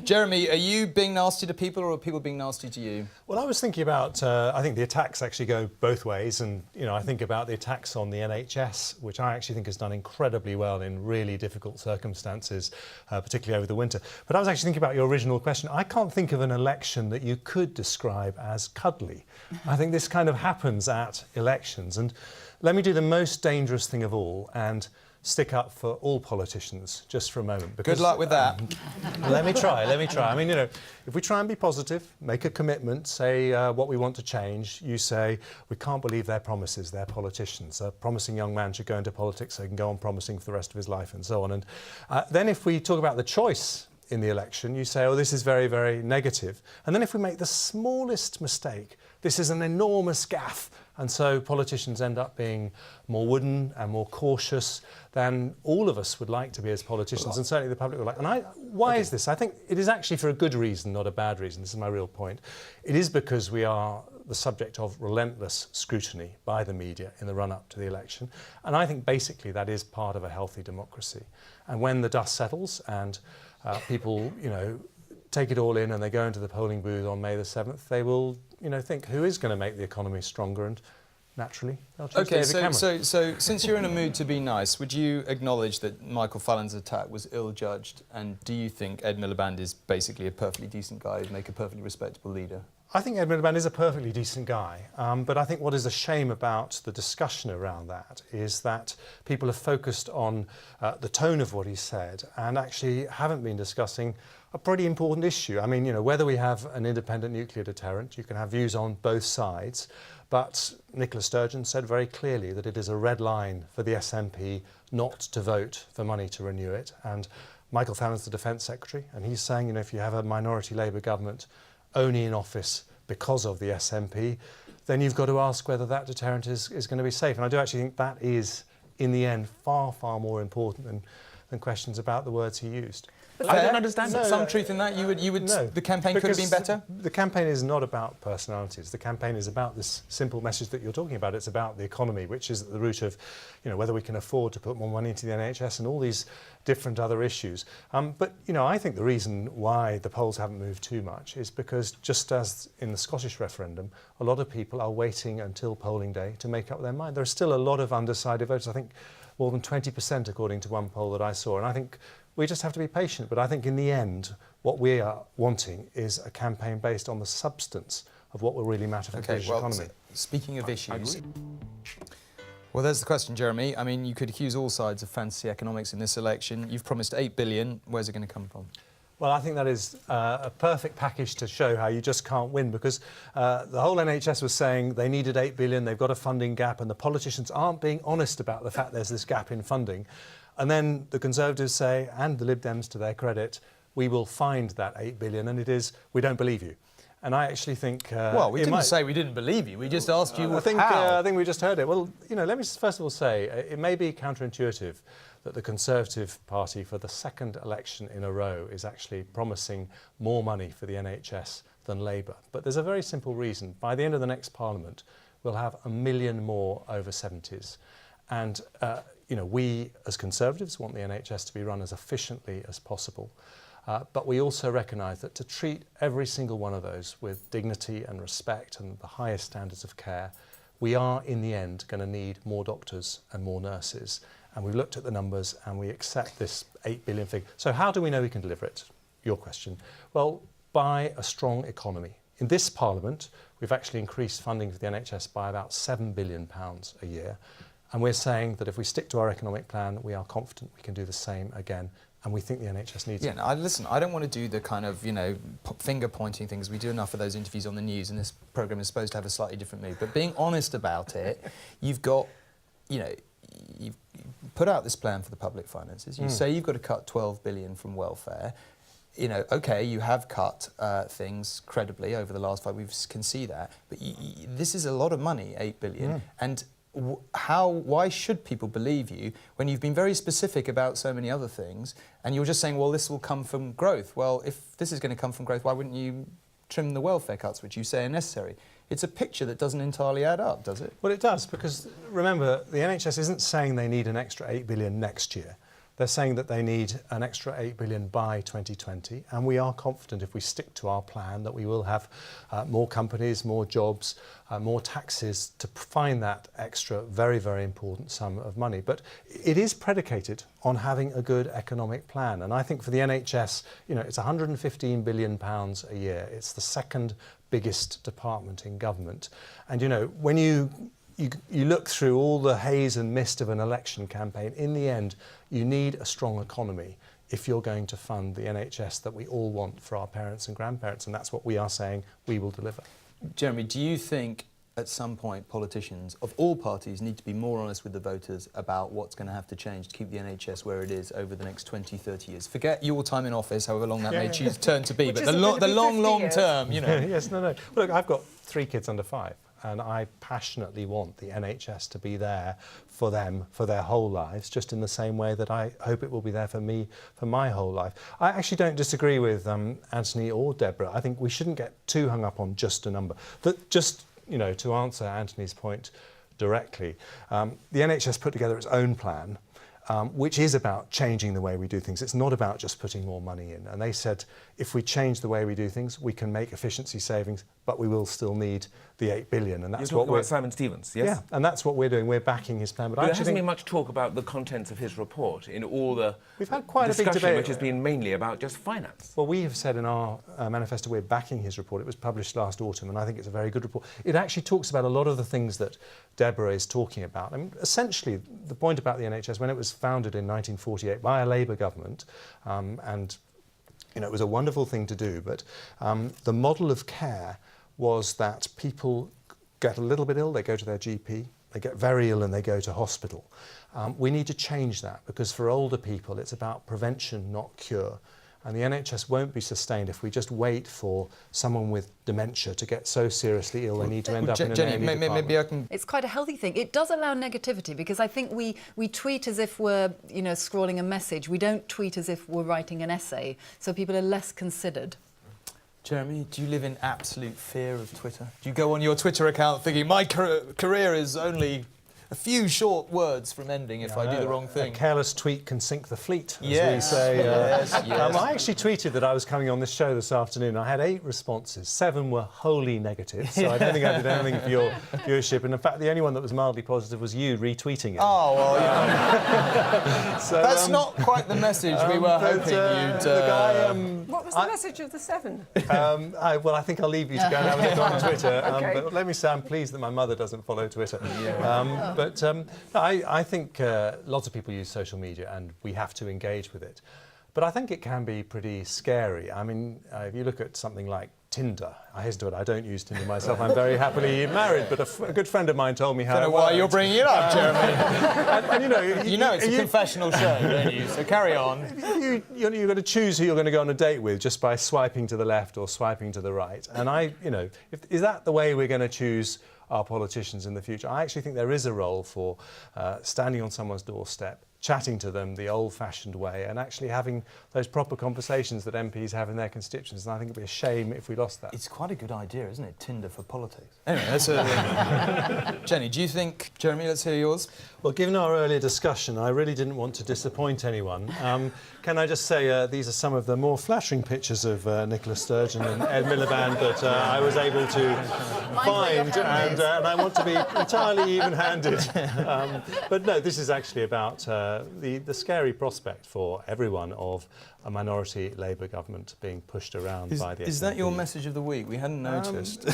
Jeremy, are you being nasty to people or are people being nasty to you? Well, I was thinking about, I think the attacks actually go both ways. And, I think about the attacks on the NHS, which I actually think has done incredibly well in really difficult circumstances, particularly over the winter. But I was actually thinking about your original question. I can't think of an election that you could describe as cuddly. I think this kind of happens at elections. And let me do the most dangerous thing of all and stick up for all politicians just for a moment. Because, good luck with that. Let me try. I mean, if we try and be positive, make a commitment, say what we want to change, you say, we can't believe their promises, they're politicians. A promising young man should go into politics so he can go on promising for the rest of his life and so on. And then if we talk about the choice in the election, you say, oh, this is very, very negative. And then if we make the smallest mistake, this is an enormous gaffe. And so politicians end up being more wooden and more cautious than all of us would like to be as politicians, and certainly the public would like. And why is this? I think it is actually for a good reason, not a bad reason. This is my real point. It is because we are the subject of relentless scrutiny by the media in the run-up to the election. And I think basically that is part of a healthy democracy. And when the dust settles and people, take it all in and they go into the polling booth on May the 7th, they will, think who is going to make the economy stronger, and naturally they'll choose David Cameron. So since you're in a mood to be nice, would you acknowledge that Michael Fallon's attack was ill-judged, and do you think Ed Miliband is basically a perfectly decent guy who'd make a perfectly respectable leader? I think Ed Miliband is a perfectly decent guy, but I think what is a shame about the discussion around that is that people have focused on the tone of what he said and actually haven't been discussing a pretty important issue. I mean, whether we have an independent nuclear deterrent, you can have views on both sides, but Nicola Sturgeon said very clearly that it is a red line for the SNP not to vote for money to renew it. And Michael Fallon's the Defence Secretary, and he's saying, if you have a minority Labour government only in office because of the SNP, then you've got to ask whether that deterrent is going to be safe. And I do actually think that is, in the end, far, far more important than questions about the words he used. But I don't understand that. Some truth in that. The campaign could have been better? The campaign is not about personalities. The campaign is about this simple message that you're talking about. It's about the economy, which is at the root of, whether we can afford to put more money into the NHS and all these different other issues. But, I think the reason why the polls haven't moved too much is because, just as in the Scottish referendum, a lot of people are waiting until polling day to make up their mind. There are still a lot of undecided voters. I think more than 20% according to one poll that I saw. And I think we just have to be patient. But I think in the end, what we are wanting is a campaign based on the substance of what will really matter for the British economy. Speaking of issues... Well, there's the question, Jeremy. I mean, you could accuse all sides of fantasy economics in this election. You've promised $8 billion. Where's it going to come from? Well, I think that is a perfect package to show how you just can't win, because the whole NHS was saying they needed $8 billion, they've got a funding gap, and the politicians aren't being honest about the fact there's this gap in funding. And then the Conservatives say, and the Lib Dems to their credit, we will find that $8 billion, and it is, we don't believe you. And I actually think... well, we didn't say we didn't believe you, we just asked you how. I think we just heard it. Well, let me first of all say, it may be counterintuitive that the Conservative Party, for the second election in a row, is actually promising more money for the NHS than Labour. But there's a very simple reason. By the end of the next Parliament, we'll have 1 million more over 70s. And, we as Conservatives want the NHS to be run as efficiently as possible. But we also recognise that to treat every single one of those with dignity and respect and the highest standards of care, we are, in the end, going to need more doctors and more nurses. And we've looked at the numbers and we accept this $8 billion figure. So how do we know we can deliver it? Your question. Well, by a strong economy. In this Parliament, we've actually increased funding for the NHS by about £7 billion a year. And we're saying that if we stick to our economic plan, we are confident we can do the same again. And we think the NHS needs it. Yeah, listen, I don't want to do the kind of, finger-pointing things. We do enough of those interviews on the news, and this programme is supposed to have a slightly different mood. But being honest about it, you've got, you've put out this plan for the public finances. You say you've got to cut $12 billion from welfare. OK, you have cut things credibly over the last 5 weeks, can see that. But this is a lot of money, $8 billion. And why should people believe you when you've been very specific about so many other things and you're just saying, well, this will come from growth? Well, if this is going to come from growth, why wouldn't you trim the welfare cuts, which you say are necessary? It's a picture that doesn't entirely add up, does it? Well, it does, because remember, the NHS isn't saying they need an extra $8 billion next year. They're saying that they need an extra 8 billion by 2020, and we are confident if we stick to our plan that we will have more companies, more jobs, more taxes to find that extra very, very important sum of money. But it is predicated on having a good economic plan. And I think for the NHS, you know, it's £115 billion a year. It's the second biggest department in government. And, you know, when you look through all the haze and mist of an election campaign, in the end, you need a strong economy if you're going to fund the NHS that we all want for our parents and grandparents. And that's what we are saying we will deliver. Jeremy, do you think at some point politicians of all parties need to be more honest with the voters about what's going to have to change to keep the NHS where it is over the next 20, 30 years? Forget your time in office, however long that may turn to be, but the long term, you know. Yes, no. Look, I've got 3 kids under 5. And I passionately want the NHS to be there for them for their whole lives, just in the same way that I hope it will be there for me for my whole life. I actually don't disagree with Anthony or Deborah. I think we shouldn't get too hung up on just a number. That just, you know, to answer Anthony's point directly, the NHS put together its own plan, which is about changing the way we do things. It's not about just putting more money in. And they said, if we change the way we do things, we can make efficiency savings, but we will still need the 8 billion. And that's what we're... about Simon Stevens, yes? Yeah, and that's what we're doing. We're backing his plan. But there hasn't been much talk about the contents of his report in all the We've had quite discussion, a big debate, which has been mainly about just finance. Well, we have said in our manifesto we're backing his report. It was published last autumn, and I think it's a very good report. It actually talks about a lot of the things that Deborah is talking about. I mean, essentially, the point about the NHS, when it was founded in 1948 by a Labour government, and you know, it was a wonderful thing to do, but the model of care was that people get a little bit ill, they go to their GP, they get very ill and they go to hospital. We need to change that, because for older people it's about prevention, not cure. And the NHS won't be sustained if we just wait for someone with dementia to get so seriously ill they need to end up in an A&E department. Maybe I can... It's quite a healthy thing. It does allow negativity, because I think we tweet as if we're, you know, scrolling a message. We don't tweet as if we're writing an essay, so people are less considered. Jeremy, do you live in absolute fear of Twitter? Do you go on your Twitter account thinking, my career is only a few short words from ending if I do the wrong thing? A careless tweet can sink the fleet, as Yes. we say. Yes. I actually tweeted that I was coming on this show this afternoon. I had 8 responses. 7 were wholly negative, so I don't think I did anything for your viewership. And in fact, the only one that was mildly positive was you retweeting it. Oh, well, yeah. So, that's not quite the message we were hoping you'd... The guy, what was the message of the 7? Well, I think I'll leave you to go and have a look on Twitter. Okay. But let me say I'm pleased that my mother doesn't follow Twitter. But I think lots of people use social media and we have to engage with it. But I think it can be pretty scary. I mean, if you look at something like Tinder, I hasten to it, I don't use Tinder myself, I'm very happily married, but a good friend of mine told me how... I don't know why you're bringing it up, Jeremy. and you know it's a confessional show, don't you? So carry on. You've got to choose who you're going to go on a date with just by swiping to the left or swiping to the right. And is that the way we're going to choose our politicians in the future? I actually think there is a role for standing on someone's doorstep, chatting to them the old-fashioned way, and actually having those proper conversations that MPs have in their constituents. And I think it'd be a shame if we lost that. It's quite a good idea, isn't it? Tinder for politics. Anyway, that's Jenny, do you think... Jeremy, let's hear yours. Well, given our earlier discussion, I really didn't want to disappoint anyone. Can I just say these are some of the more flattering pictures of Nicola Sturgeon and Ed Miliband that I was able to find, and I want to be entirely even-handed. But no, this is actually about the scary prospect for everyone of a minority Labour government being pushed around by the SNP. Is that your message of the week? We hadn't noticed.